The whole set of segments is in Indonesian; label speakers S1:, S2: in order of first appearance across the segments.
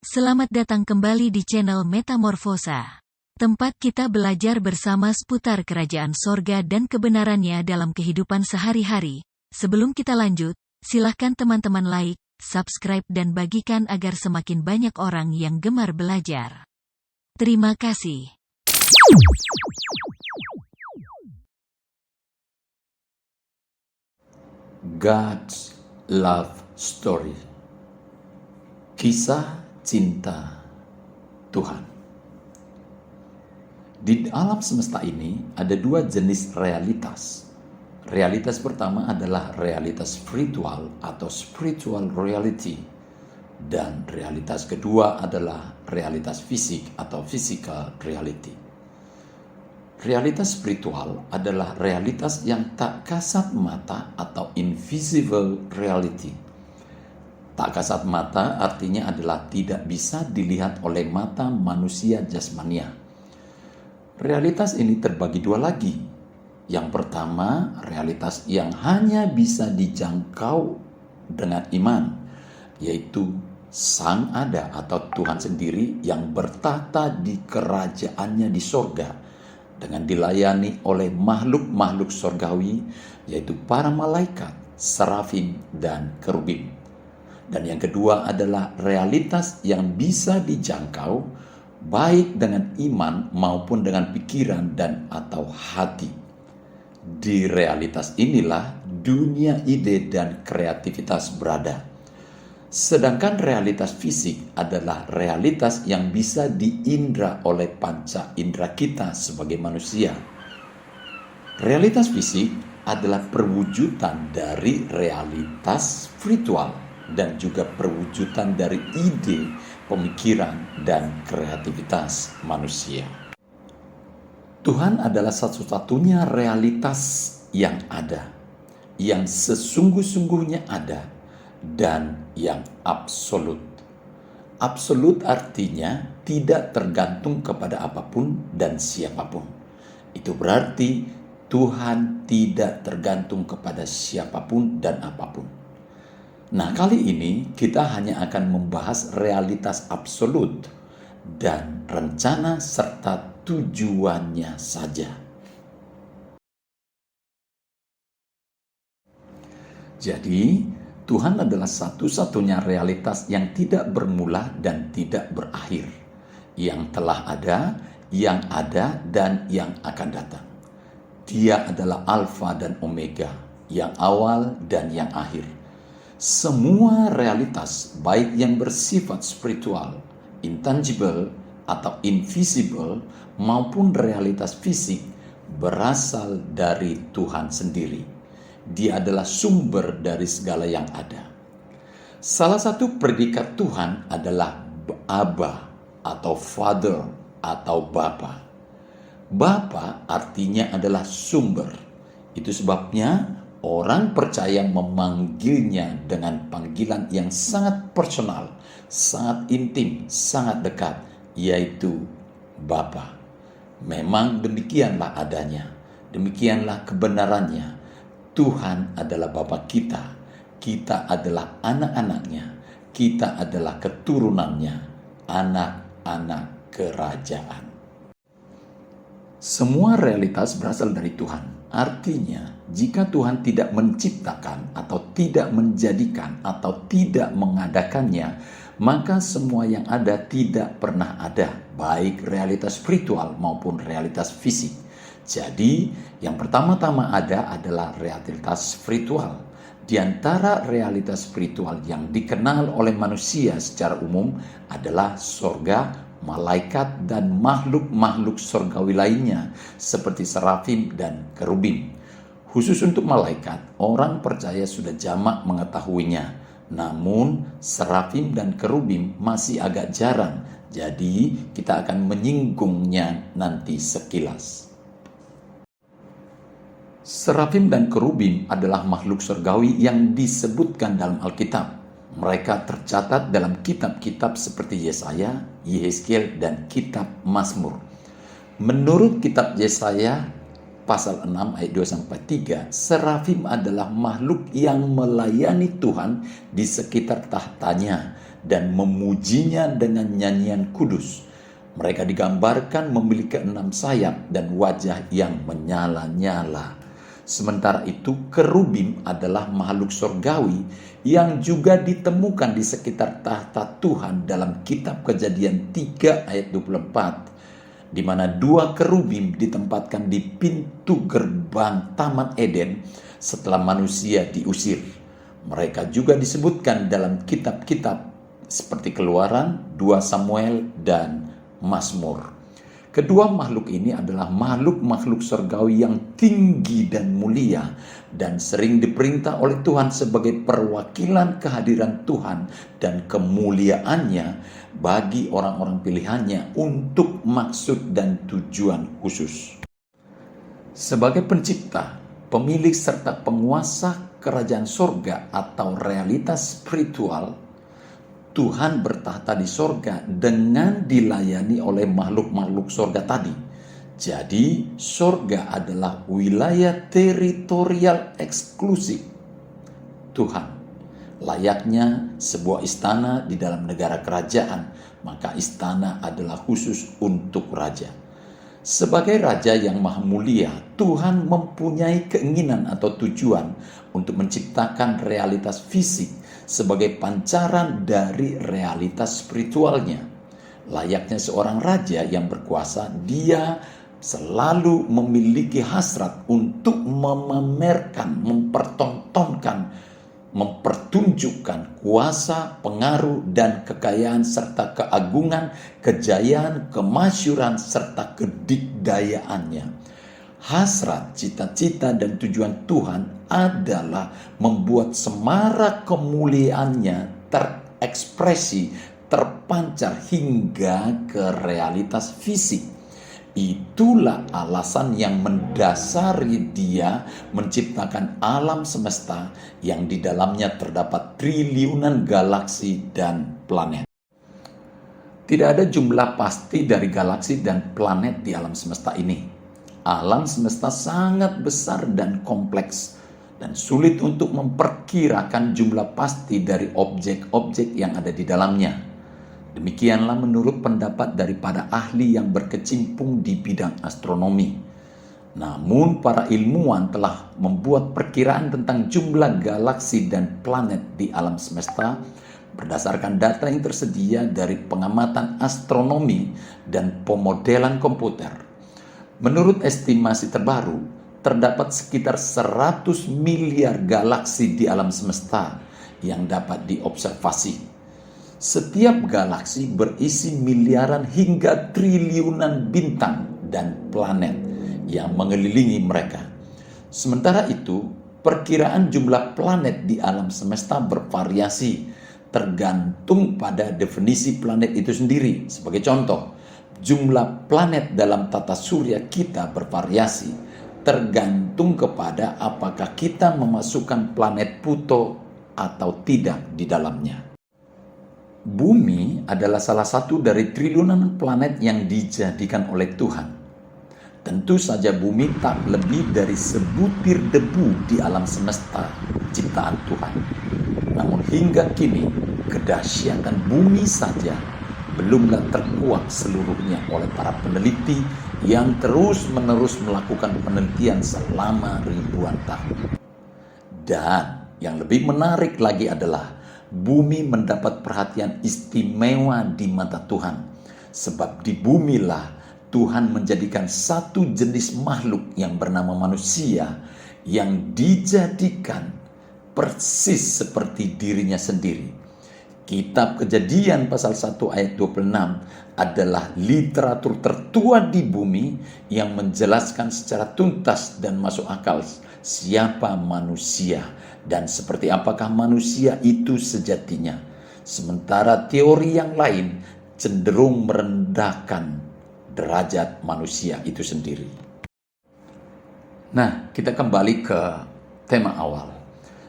S1: Selamat datang kembali di channel Metamorfosa. Tempat kita belajar bersama seputar kerajaan sorga dan kebenarannya dalam kehidupan sehari-hari. Sebelum kita lanjut, silahkan teman-teman like, subscribe dan bagikan agar semakin banyak orang yang gemar belajar. Terima kasih.
S2: God's Love Story. Kisah cinta Tuhan. Di alam semesta ini ada dua jenis realitas. Realitas pertama adalah realitas spiritual atau spiritual reality. Dan realitas kedua adalah realitas fisik atau physical reality. Realitas spiritual adalah realitas yang tak kasat mata atau invisible reality. Tak kasat mata artinya adalah tidak bisa dilihat oleh mata manusia jasmania. Realitas ini terbagi dua lagi. Yang pertama, realitas yang hanya bisa dijangkau dengan iman, yaitu Sang Ada atau Tuhan sendiri yang bertahta di kerajaannya di sorga, dengan dilayani oleh makhluk-makhluk sorgawi, yaitu para malaikat, serafim, dan kerubim. Dan yang kedua adalah realitas yang bisa dijangkau, baik dengan iman maupun dengan pikiran dan atau hati. Di realitas inilah dunia ide dan kreativitas berada. Sedangkan realitas fisik adalah realitas yang bisa diindra oleh panca indera kita sebagai manusia. Realitas fisik adalah perwujudan dari realitas spiritual dan juga perwujudan dari ide, pemikiran, dan kreativitas manusia. Tuhan adalah satu-satunya realitas yang ada, yang sesungguh-sungguhnya ada, dan yang absolut. Absolut artinya tidak tergantung kepada apapun dan siapapun. Itu berarti Tuhan tidak tergantung kepada siapapun dan apapun. Nah, kali ini kita hanya akan membahas realitas absolut dan rencana serta tujuannya saja. Jadi, Tuhan adalah satu-satunya realitas yang tidak bermula dan tidak berakhir, yang telah ada, dan yang akan datang. Dia adalah Alfa dan Omega, yang awal dan yang akhir. Semua realitas, baik yang bersifat spiritual, intangible, atau invisible, maupun realitas fisik, berasal dari Tuhan sendiri. Dia adalah sumber dari segala yang ada. Salah satu predikat Tuhan adalah Abba atau Father atau Bapa. Bapa artinya adalah sumber. Itu sebabnya orang percaya memanggilnya dengan panggilan yang sangat personal, sangat intim, sangat dekat, yaitu Bapa. Memang demikianlah adanya, demikianlah kebenarannya. Tuhan adalah Bapa kita, kita adalah anak-anaknya, kita adalah keturunannya, anak-anak kerajaan. Semua realitas berasal dari Tuhan. Artinya, jika Tuhan tidak menciptakan atau tidak menjadikan atau tidak mengadakannya, maka semua yang ada tidak pernah ada, baik realitas spiritual maupun realitas fisik. Jadi, yang pertama-tama ada adalah realitas spiritual. Di antara realitas spiritual yang dikenal oleh manusia secara umum adalah sorga, malaikat, dan makhluk-makhluk sorgawi lainnya seperti serafim dan kerubim. Khusus untuk malaikat, orang percaya sudah jamak mengetahuinya. Namun serafim dan kerubim masih agak jarang, jadi kita akan menyinggungnya nanti sekilas. Serafim dan kerubim adalah makhluk surgawi yang disebutkan dalam Alkitab. Mereka tercatat dalam kitab-kitab seperti Yesaya, Yehezkiel, dan kitab Mazmur. Menurut kitab Yesaya pasal 6 ayat 2-3, serafim adalah makhluk yang melayani Tuhan di sekitar tahtanya dan memujinya dengan nyanyian kudus. Mereka digambarkan memiliki 6 sayap dan wajah yang menyala-nyala. Sementara itu, kerubim adalah makhluk surgawi yang juga ditemukan di sekitar tahta Tuhan dalam kitab Kejadian 3 ayat 24, di mana 2 kerubim ditempatkan di pintu gerbang Taman Eden setelah manusia diusir. Mereka juga disebutkan dalam kitab-kitab seperti Keluaran, 2 Samuel, dan Mazmur. Kedua makhluk ini adalah makhluk-makhluk surgawi yang tinggi dan mulia dan sering diperintah oleh Tuhan sebagai perwakilan kehadiran Tuhan dan kemuliaannya bagi orang-orang pilihannya untuk maksud dan tujuan khusus. Sebagai pencipta, pemilik serta penguasa kerajaan surga atau realitas spiritual, Tuhan bertahta di sorga dengan dilayani oleh makhluk-makhluk sorga tadi. Jadi, sorga adalah wilayah teritorial eksklusif Tuhan. Layaknya sebuah istana di dalam negara kerajaan, maka istana adalah khusus untuk raja. Sebagai raja yang maha mulia, Tuhan mempunyai keinginan atau tujuan untuk menciptakan realitas fisik sebagai pancaran dari realitas spiritualnya. Layaknya seorang raja yang berkuasa, dia selalu memiliki hasrat untuk memamerkan, mempertunjukkan kuasa, pengaruh, dan kekayaan serta keagungan, kejayaan, kemasyuran, serta kedikdayaannya. Hasrat, cita-cita, dan tujuan Tuhan adalah membuat semarak kemuliaannya terekspresi, terpancar hingga ke realitas fisik. Itulah alasan yang mendasari dia menciptakan alam semesta yang di dalamnya terdapat triliunan galaksi dan planet. Tidak ada jumlah pasti dari galaksi dan planet di alam semesta ini. Alam semesta sangat besar dan kompleks dan sulit untuk memperkirakan jumlah pasti dari objek-objek yang ada di dalamnya. Demikianlah menurut pendapat daripada ahli yang berkecimpung di bidang astronomi. Namun para ilmuwan telah membuat perkiraan tentang jumlah galaksi dan planet di alam semesta berdasarkan data yang tersedia dari pengamatan astronomi dan pemodelan komputer. Menurut estimasi terbaru, terdapat sekitar 100 miliar galaksi di alam semesta yang dapat diobservasi. Setiap galaksi berisi miliaran hingga triliunan bintang dan planet yang mengelilingi mereka. Sementara itu, perkiraan jumlah planet di alam semesta bervariasi tergantung pada definisi planet itu sendiri. Sebagai contoh, jumlah planet dalam tata surya kita bervariasi tergantung kepada apakah kita memasukkan planet Pluto atau tidak di dalamnya. Bumi adalah salah satu dari triliunan planet yang dijadikan oleh Tuhan. Tentu saja bumi tak lebih dari sebutir debu di alam semesta ciptaan Tuhan. Namun hingga kini, kedahsyatan bumi saja belumlah terkuak seluruhnya oleh para peneliti yang terus-menerus melakukan penelitian selama ribuan tahun. Dan yang lebih menarik lagi adalah bumi mendapat perhatian istimewa di mata Tuhan, sebab di bumilah Tuhan menjadikan satu jenis makhluk yang bernama manusia yang dijadikan persis seperti dirinya sendiri. Kitab Kejadian pasal 1 ayat 26 adalah literatur tertua di bumi yang menjelaskan secara tuntas dan masuk akal siapa manusia dan seperti apakah manusia itu sejatinya. Sementara teori yang lain cenderung merendahkan derajat manusia itu sendiri. Nah, kita kembali ke tema awal.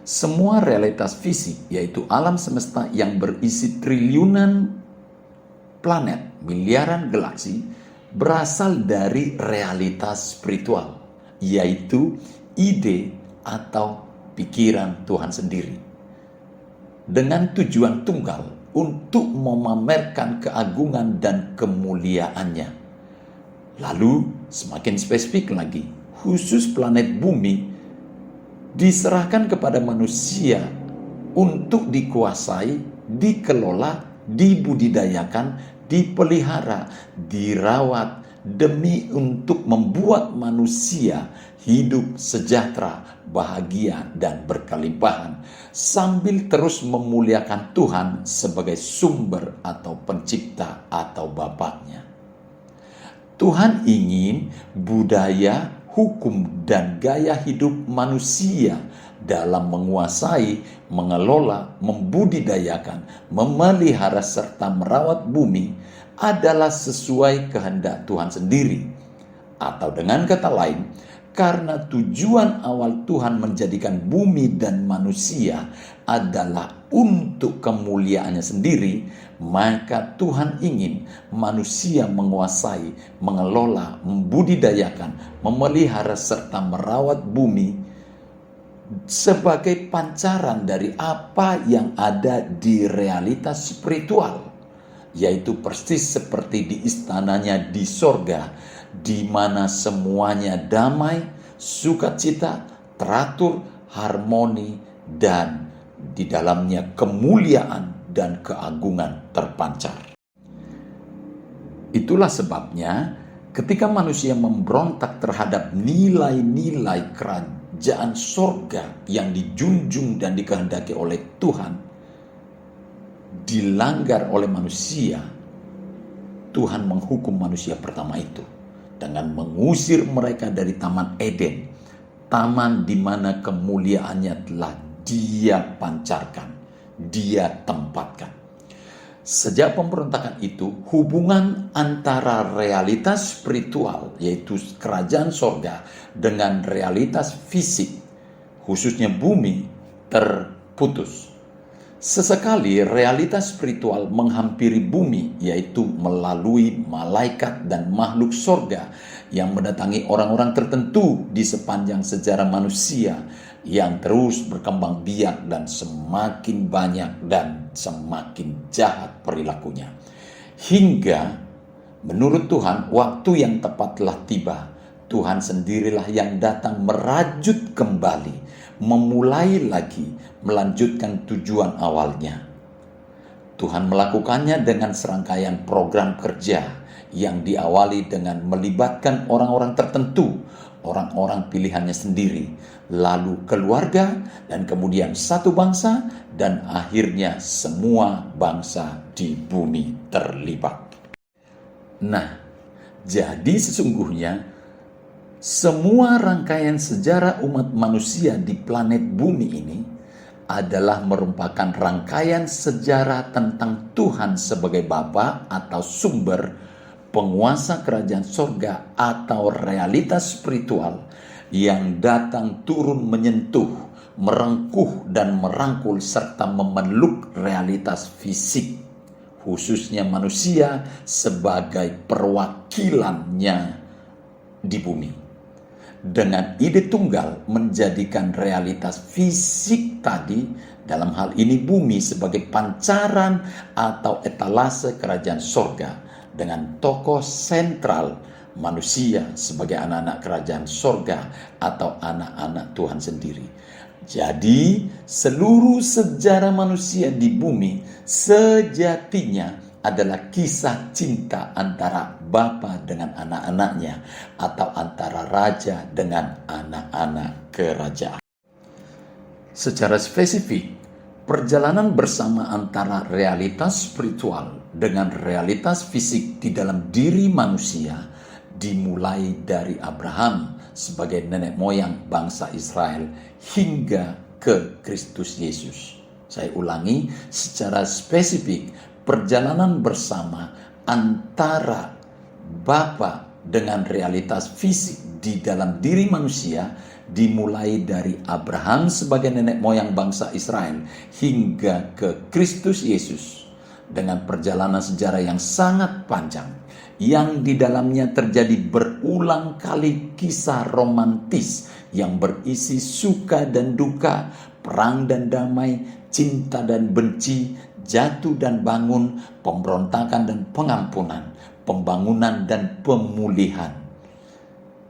S2: Semua realitas fisik, yaitu alam semesta yang berisi triliunan planet, miliaran galaksi, berasal dari realitas spiritual, yaitu ide atau pikiran Tuhan sendiri. Dengan tujuan tunggal, untuk memamerkan keagungan dan kemuliaannya. Lalu semakin spesifik lagi, khusus planet bumi diserahkan kepada manusia untuk dikuasai, dikelola, dibudidayakan, dipelihara, dirawat demi untuk membuat manusia hidup sejahtera, bahagia, dan berkelimpahan sambil terus memuliakan Tuhan sebagai sumber atau pencipta atau Bapaknya. Tuhan ingin budaya, hukum, dan gaya hidup manusia dalam menguasai, mengelola, membudidayakan, memelihara, serta merawat bumi adalah sesuai kehendak Tuhan sendiri. Atau dengan kata lain, karena tujuan awal Tuhan menjadikan bumi dan manusia adalah untuk kemuliaannya sendiri, maka Tuhan ingin manusia menguasai, mengelola, membudidayakan, memelihara, serta merawat bumi sebagai pancaran dari apa yang ada di realitas spiritual, yaitu persis seperti di istananya di sorga, di mana semuanya damai, sukacita, teratur, harmoni, dan di dalamnya kemuliaan dan keagungan terpancar. Itulah sebabnya ketika manusia memberontak terhadap nilai-nilai kerajaan sorga yang dijunjung dan dikehendaki oleh Tuhan, dilanggar oleh manusia, Tuhan menghukum manusia pertama itu dengan mengusir mereka dari Taman Eden, taman di mana kemuliaannya telah Dia pancarkan, Dia tempatkan. Sejak pemberontakan itu, hubungan antara realitas spiritual, yaitu kerajaan sorga, dengan realitas fisik, khususnya bumi, terputus. Sesekali realitas spiritual menghampiri bumi, yaitu melalui malaikat dan makhluk sorga yang mendatangi orang-orang tertentu di sepanjang sejarah manusia yang terus berkembang biak dan semakin banyak dan semakin jahat perilakunya. Hingga menurut Tuhan waktu yang tepat telah tiba. Tuhan sendirilah yang datang merajut kembali, memulai lagi, melanjutkan tujuan awalnya. Tuhan melakukannya dengan serangkaian program kerja yang diawali dengan melibatkan orang-orang tertentu, orang-orang pilihannya sendiri, lalu keluarga, dan kemudian satu bangsa, dan akhirnya semua bangsa di bumi terlibat. Nah, jadi sesungguhnya semua rangkaian sejarah umat manusia di planet bumi ini adalah merupakan rangkaian sejarah tentang Tuhan sebagai Bapa atau sumber, penguasa kerajaan sorga atau realitas spiritual yang datang turun menyentuh, merengkuh dan merangkul serta memeluk realitas fisik, khususnya manusia sebagai perwakilannya di bumi. Dengan ide tunggal menjadikan realitas fisik tadi, dalam hal ini bumi, sebagai pancaran atau etalase kerajaan sorga, dengan tokoh sentral manusia sebagai anak-anak kerajaan sorga atau anak-anak Tuhan sendiri. Jadi seluruh sejarah manusia di bumi sejatinya adalah kisah cinta antara bapa dengan anak-anaknya atau antara raja dengan anak-anak kerajaan. Secara spesifik, perjalanan bersama antara realitas spiritual dengan realitas fisik di dalam diri manusia dimulai dari Abraham sebagai nenek moyang bangsa Israel hingga ke Kristus Yesus. Saya ulangi, secara spesifik, perjalanan bersama antara Bapa dengan realitas fisik di dalam diri manusia dimulai dari Abraham sebagai nenek moyang bangsa Israel hingga ke Kristus Yesus, dengan perjalanan sejarah yang sangat panjang yang di dalamnya terjadi berulang kali kisah romantis yang berisi suka dan duka, perang dan damai, cinta dan benci, jatuh dan bangun, pemberontakan dan pengampunan, pembangunan dan pemulihan.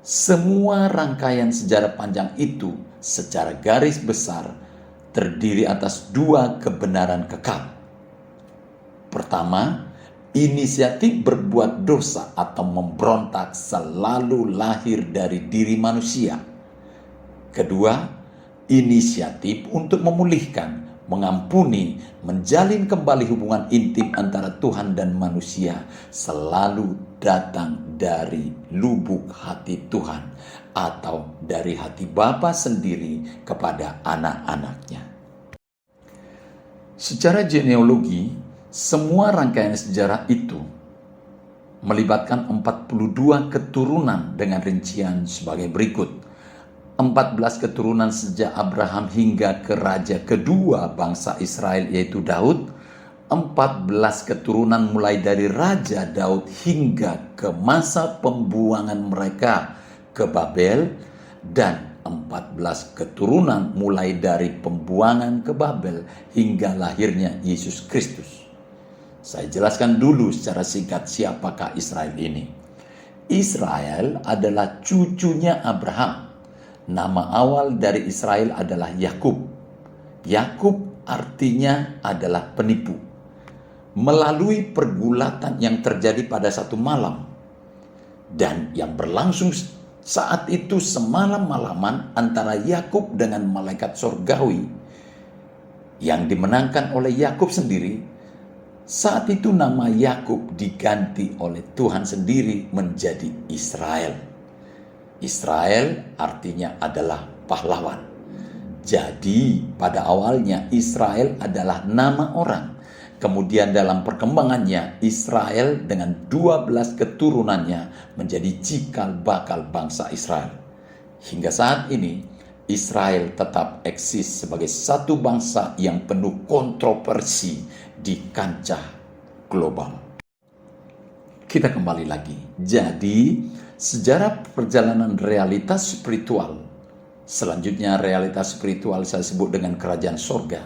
S2: Semua rangkaian sejarah panjang itu secara garis besar terdiri atas dua kebenaran kekal. Pertama, inisiatif berbuat dosa atau memberontak selalu lahir dari diri manusia. Kedua, inisiatif untuk memulihkan, mengampuni, menjalin kembali hubungan intim antara Tuhan dan manusia selalu datang dari lubuk hati Tuhan atau dari hati Bapa sendiri kepada anak-anaknya. Secara genealogi, semua rangkaian sejarah itu melibatkan 42 keturunan dengan rincian sebagai berikut. 14 keturunan sejak Abraham hingga ke raja kedua bangsa Israel yaitu Daud, 14 keturunan mulai dari Raja Daud hingga ke masa pembuangan mereka ke Babel, dan 14 keturunan mulai dari pembuangan ke Babel hingga lahirnya Yesus Kristus. Saya jelaskan dulu secara singkat siapakah Israel ini. Israel adalah cucunya Abraham. Nama awal dari Israel adalah Yakub. Yakub artinya adalah penipu. Melalui pergulatan yang terjadi pada satu malam dan yang berlangsung saat itu semalam-malaman antara Yakub dengan malaikat sorgawi yang dimenangkan oleh Yakub sendiri, saat itu nama Yakub diganti oleh Tuhan sendiri menjadi Israel. Israel artinya adalah pahlawan. Jadi pada awalnya Israel adalah nama orang. Kemudian dalam perkembangannya Israel dengan 12 keturunannya menjadi cikal bakal bangsa Israel. Hingga saat ini Israel tetap eksis sebagai satu bangsa yang penuh kontroversi di kancah global. Kita kembali lagi. Jadi sejarah perjalanan realitas spiritual, selanjutnya realitas spiritual saya sebut dengan kerajaan sorga.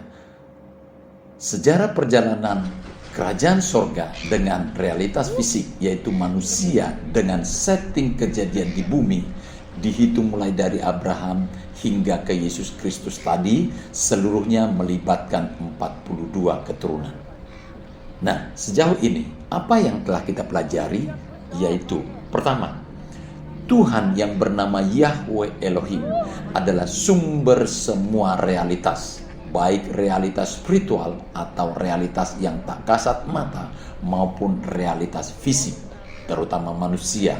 S2: Sejarah perjalanan kerajaan sorga dengan realitas fisik, yaitu manusia dengan setting kejadian di bumi, dihitung mulai dari Abraham hingga ke Yesus Kristus tadi, seluruhnya melibatkan 42 keturunan. Nah, sejauh ini apa yang telah kita pelajari? Yaitu pertama, Tuhan yang bernama Yahweh Elohim adalah sumber semua realitas, baik realitas spiritual atau realitas yang tak kasat mata maupun realitas fisik, terutama manusia.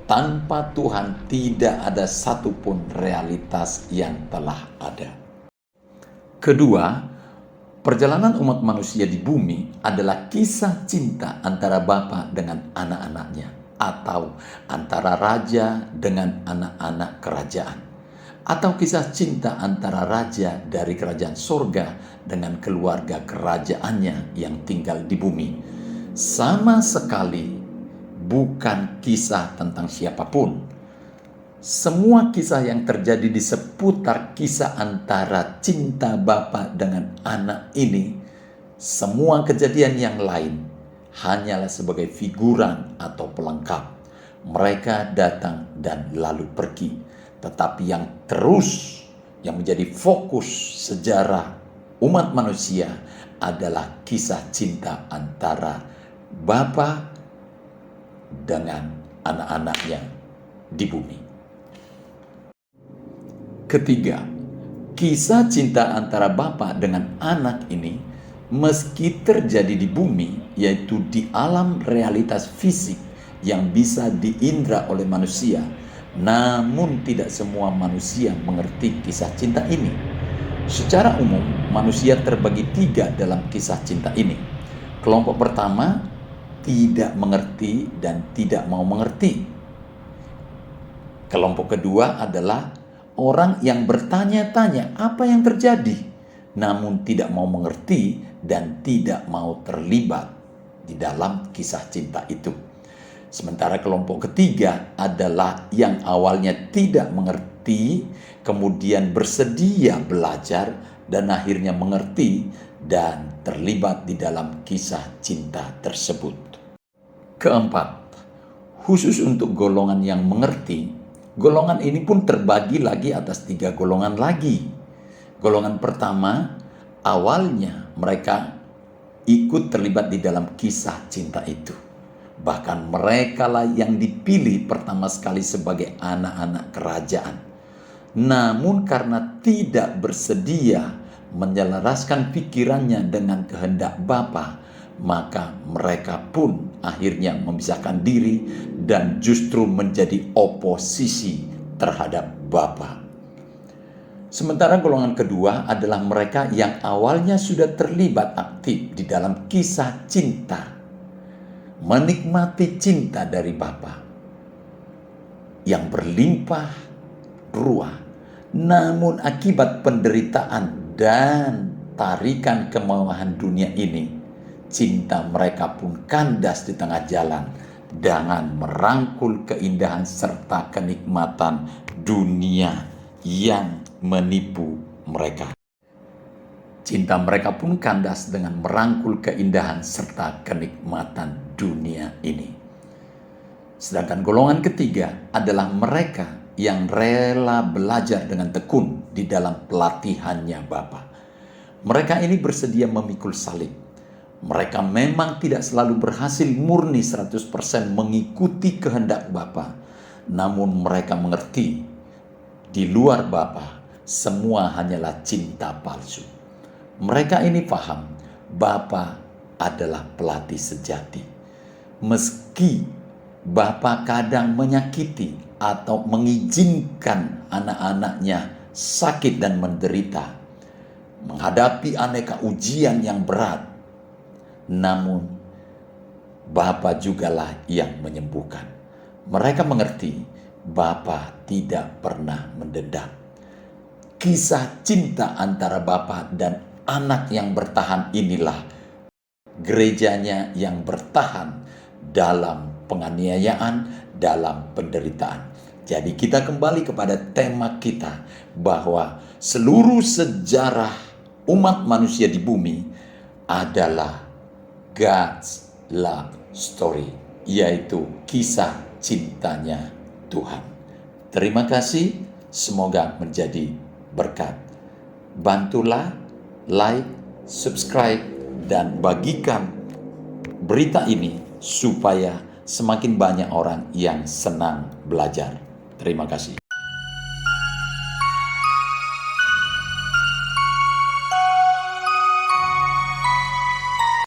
S2: Tanpa Tuhan tidak ada satupun realitas yang telah ada. Kedua, perjalanan umat manusia di bumi adalah kisah cinta antara Bapa dengan anak-anaknya, atau antara raja dengan anak-anak kerajaan, atau kisah cinta antara raja dari kerajaan sorga dengan keluarga kerajaannya yang tinggal di bumi. Sama sekali bukan kisah tentang siapapun. Semua kisah yang terjadi di seputar kisah antara cinta Bapa dengan anak ini, semua kejadian yang lain hanyalah sebagai figuran atau pelengkap. Mereka datang dan lalu pergi. Tetapi yang menjadi fokus sejarah umat manusia adalah kisah cinta antara Bapa dengan anak-anaknya di bumi. Ketiga, kisah cinta antara Bapa dengan anak ini meski terjadi di bumi, yaitu di alam realitas fisik yang bisa diindra oleh manusia, namun tidak semua manusia mengerti kisah cinta ini. Secara umum, manusia terbagi 3 dalam kisah cinta ini. Kelompok pertama tidak mengerti dan tidak mau mengerti. Kelompok kedua adalah orang yang bertanya-tanya apa yang terjadi, namun tidak mau mengerti dan tidak mau terlibat di dalam kisah cinta itu. Sementara kelompok ketiga adalah yang awalnya tidak mengerti, kemudian bersedia belajar dan akhirnya mengerti dan terlibat di dalam kisah cinta tersebut. Keempat, khusus untuk golongan yang mengerti, golongan ini pun terbagi lagi atas 3 golongan lagi. Golongan pertama, awalnya mereka ikut terlibat di dalam kisah cinta itu. Bahkan mereka lah yang dipilih pertama sekali sebagai anak-anak kerajaan. Namun karena tidak bersedia menyelaraskan pikirannya dengan kehendak Bapa, maka mereka pun akhirnya memisahkan diri dan justru menjadi oposisi terhadap Bapa. Sementara golongan kedua adalah mereka yang awalnya sudah terlibat aktif di dalam kisah cinta, menikmati cinta dari Bapa yang berlimpah ruah. Namun akibat penderitaan dan tarikan kemauan dunia ini, cinta mereka pun kandas di tengah jalan dengan merangkul keindahan serta kenikmatan dunia yang menipu mereka. Cinta mereka pun kandas dengan merangkul keindahan serta kenikmatan dunia ini. Sedangkan golongan ketiga adalah mereka yang rela belajar dengan tekun di dalam pelatihannya Bapa. Mereka ini bersedia memikul salib. Mereka memang tidak selalu berhasil murni 100% mengikuti kehendak Bapa. Namun mereka mengerti di luar Bapa semua hanyalah cinta palsu. Mereka ini paham Bapa adalah pelatih sejati. Meski Bapa kadang menyakiti atau mengizinkan anak-anaknya sakit dan menderita, menghadapi aneka ujian yang berat, namun Bapa jugalah yang menyembuhkan. Mereka mengerti Bapa tidak pernah mendendam. Kisah cinta antara Bapa dan anak yang bertahan inilah gerejanya yang bertahan dalam penganiayaan, dalam penderitaan. Jadi kita kembali kepada tema kita bahwa seluruh sejarah umat manusia di bumi adalah God's love story, yaitu kisah cintanya Tuhan. Terima kasih, semoga menjadi berkat. Bantulah like, subscribe, dan bagikan berita ini supaya semakin banyak orang yang senang belajar. Terima kasih.